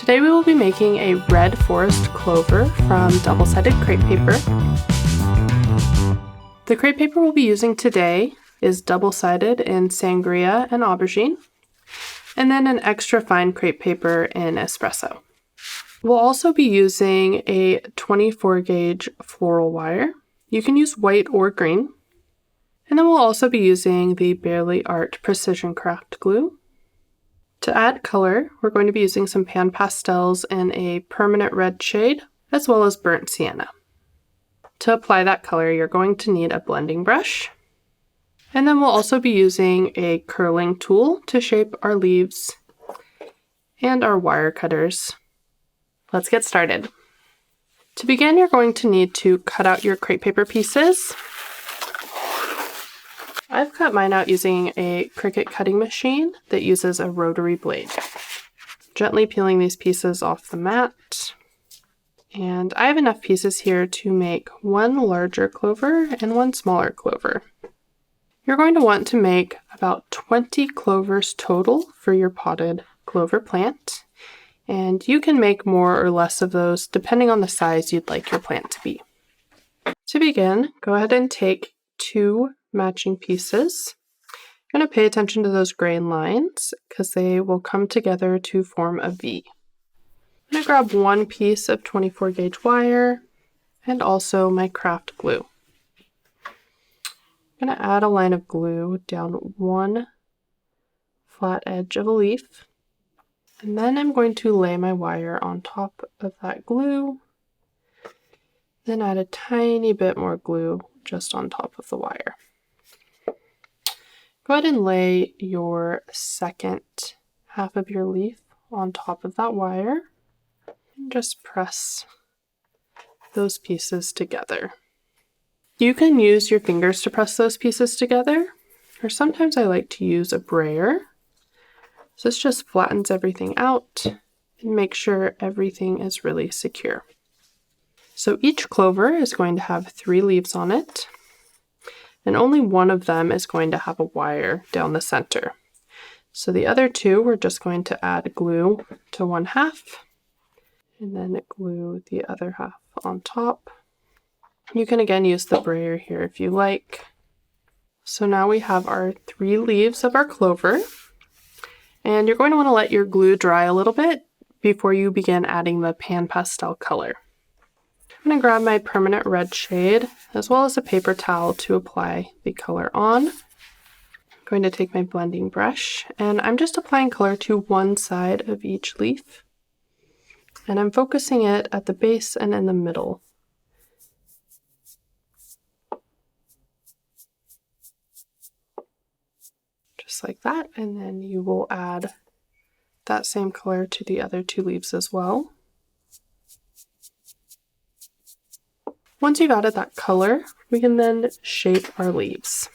Today we will be making a red forest clover from double-sided crepe paper. The crepe paper we'll be using today is double-sided in sangria and aubergine, and then an extra fine crepe paper in espresso. We'll also be using a 24 gauge floral wire. You can use white or green. And then we'll also be using the Barely Art Precision Craft glue. To add color, we're going to be using some pan pastels in a permanent red shade, as well as burnt sienna. To apply that color, you're going to need a blending brush. And then we'll also be using a curling tool to shape our leaves and our wire cutters. Let's get started. To begin, you're going to need to cut out your crepe paper pieces. I've cut mine out using a Cricut cutting machine that uses a rotary blade. Gently peeling these pieces off the mat. And I have enough pieces here to make one larger clover and one smaller clover. You're going to want to make about 20 clovers total for your potted clover plant. And you can make more or less of those depending on the size you'd like your plant to be. To begin, go ahead and take 2 matching pieces. I'm going to pay attention to those grain lines because they will come together to form a V. I'm going to grab one piece of 24 gauge wire and also my craft glue. I'm going to add a line of glue down one flat edge of a leaf, and then I'm going to lay my wire on top of that glue, then add a tiny bit more glue just on top of the wire. Go ahead and lay your second half of your leaf on top of that wire and just press those pieces together. You can use your fingers to press those pieces together, or sometimes I like to use a brayer. So this just flattens everything out and makes sure everything is really secure. So each clover is going to have 3 leaves on it, and only one of them is going to have a wire down the center. So the other 2, we're just going to add glue to one half, and then glue the other half on top. You can again use the brayer here if you like. So now we have our 3 leaves of our clover, and you're going to want to let your glue dry a little bit before you begin adding the pan pastel color. I'm going to grab my permanent red shade as well as a paper towel to apply the color on. I'm going to take my blending brush and I'm just applying color to one side of each leaf. And I'm focusing it at the base and in the middle. Just like that, and then you will add that same color to the other 2 leaves as well. Once you've added that color, we can then shape our leaves.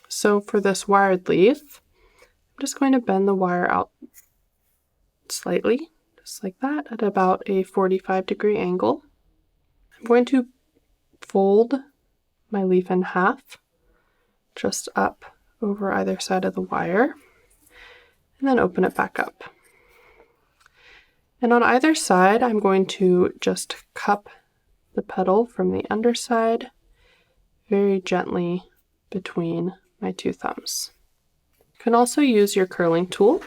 So for this wired leaf, I'm just going to bend the wire out slightly, just like that, at about a 45-degree angle. I'm going to fold my leaf in half, just up over either side of the wire, and then open it back up. And on either side, I'm going to just cup the petal from the underside very gently between my 2 thumbs. You can also use your curling tool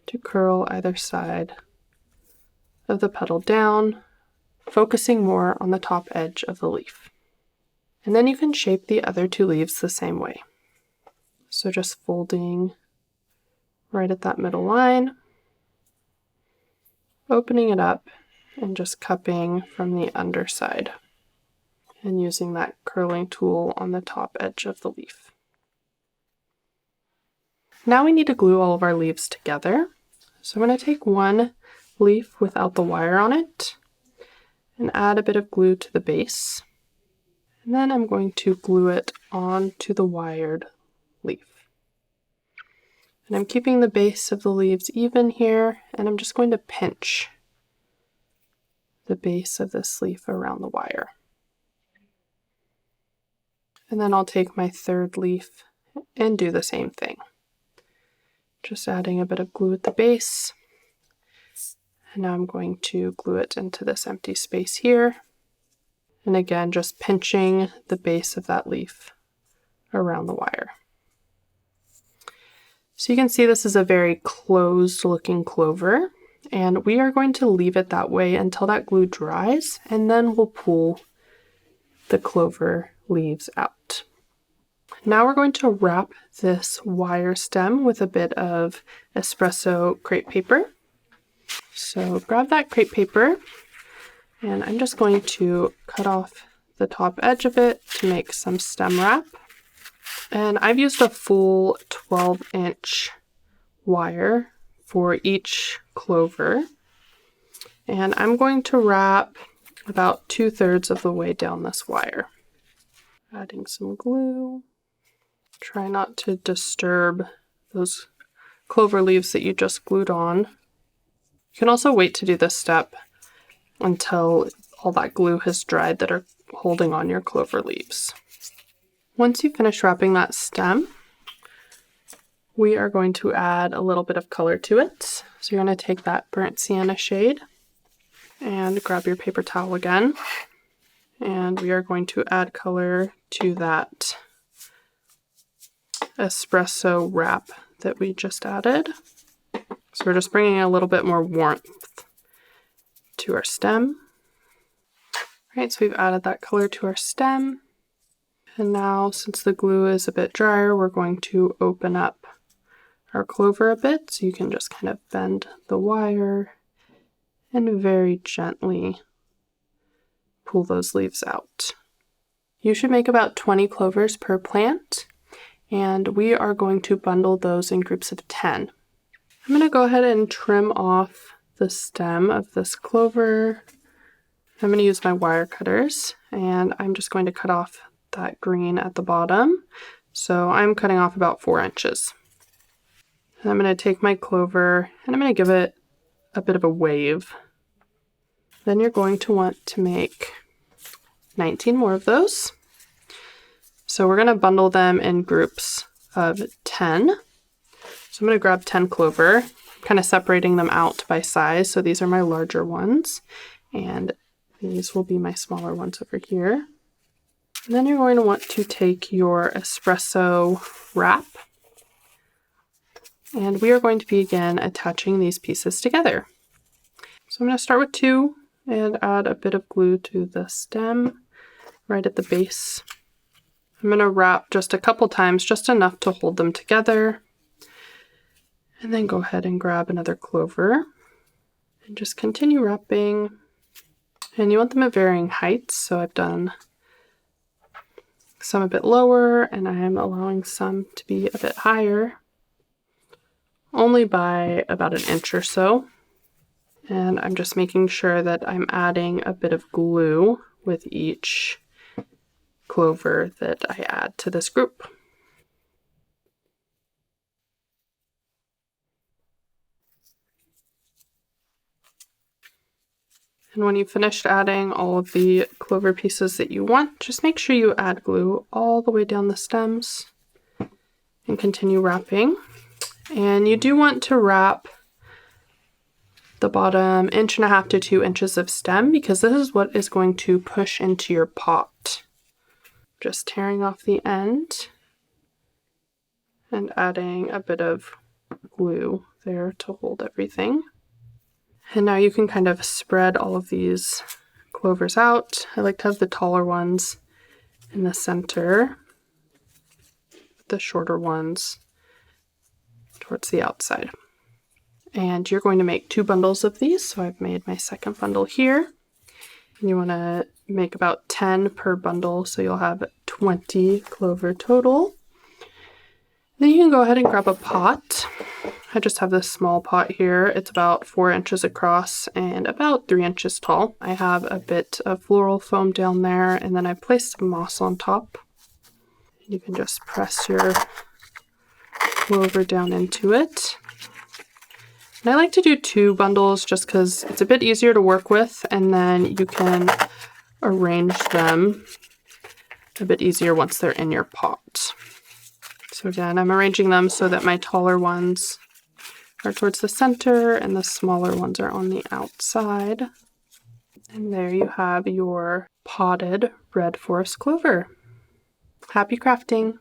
to curl either side of the petal down, focusing more on the top edge of the leaf. And then you can shape the other 2 leaves the same way. So just folding right at that middle line, opening it up, and just cupping from the underside and using that curling tool on the top edge of the leaf. Now we need to glue all of our leaves together. So I'm going to take one leaf without the wire on it and add a bit of glue to the base. And then I'm going to glue it onto the wired leaf. And I'm keeping the base of the leaves even here, and I'm just going to pinch the base of this leaf around the wire. And then I'll take my 3rd leaf and do the same thing. Just adding a bit of glue at the base And now I'm going to glue it into this empty space here. And again, just pinching the base of that leaf around the wire. So you can see this is a very closed looking clover, and we are going to leave it that way until that glue dries, and then we'll pull the clover leaves out. Now we're going to wrap this wire stem with a bit of espresso crepe paper. So grab that crepe paper, and I'm just going to cut off the top edge of it to make some stem wrap. And I've used a full 12-inch wire for each clover. And I'm going to wrap about 2/3 of the way down this wire. Adding some glue. Try not to disturb those clover leaves that you just glued on. You can also wait to do this step until all that glue has dried that are holding on your clover leaves. Once you finish wrapping that stem, we are going to add a little bit of color to it. So you're going to take that burnt sienna shade and grab your paper towel again. And we are going to add color to that espresso wrap that we just added. So we're just bringing a little bit more warmth to our stem. All right, so we've added that color to our stem. And now, since the glue is a bit drier, we're going to open up our clover a bit. So you can just kind of bend the wire and very gently pull those leaves out. You should make about 20 clovers per plant, and we are going to bundle those in groups of 10. I'm going to go ahead and trim off the stem of this clover. I'm going to use my wire cutters, and I'm just going to cut off that green at the bottom. So I'm cutting off about 4 inches. And I'm going to take my clover and I'm going to give it a bit of a wave. Then you're going to want to make 19 more of those. So we're going to bundle them in groups of 10. So I'm going to grab 10 clover, kind of separating them out by size. So these are my larger ones, and these will be my smaller ones over here. And then you're going to want to take your espresso wrap, and we are going to begin attaching these pieces together. So I'm going to start with 2 and add a bit of glue to the stem right at the base. I'm going to wrap just a couple times, just enough to hold them together. And then go ahead and grab another clover and just continue wrapping. And you want them at varying heights, so I've done some a bit lower, and I am allowing some to be a bit higher, only by about 1 inch or so. And I'm just making sure that I'm adding a bit of glue with each clover that I add to this group. And when you've finished adding all of the clover pieces that you want, just make sure you add glue all the way down the stems and continue wrapping. And you do want to wrap the bottom 1.5 to 2 inches of stem, because this is what is going to push into your pot. Just tearing off the end and adding a bit of glue there to hold everything. And now you can kind of spread all of these clovers out. I like to have the taller ones in the center, the shorter ones towards the outside. And you're going to make 2 bundles of these. So I've made my second bundle here. And you want to make about 10 per bundle, so you'll have 20 clover total. Then you can go ahead and grab a pot. I just have this small pot here. It's about 4 inches across and about 3 inches tall. I have a bit of floral foam down there, and then I placed some moss on top. You can just press your clover down into it. And I like to do 2 bundles just because it's a bit easier to work with, and then you can arrange them a bit easier once they're in your pot. So again, I'm arranging them so that my taller ones are towards the center and the smaller ones are on the outside. And there you have your potted red forest clover. Happy crafting!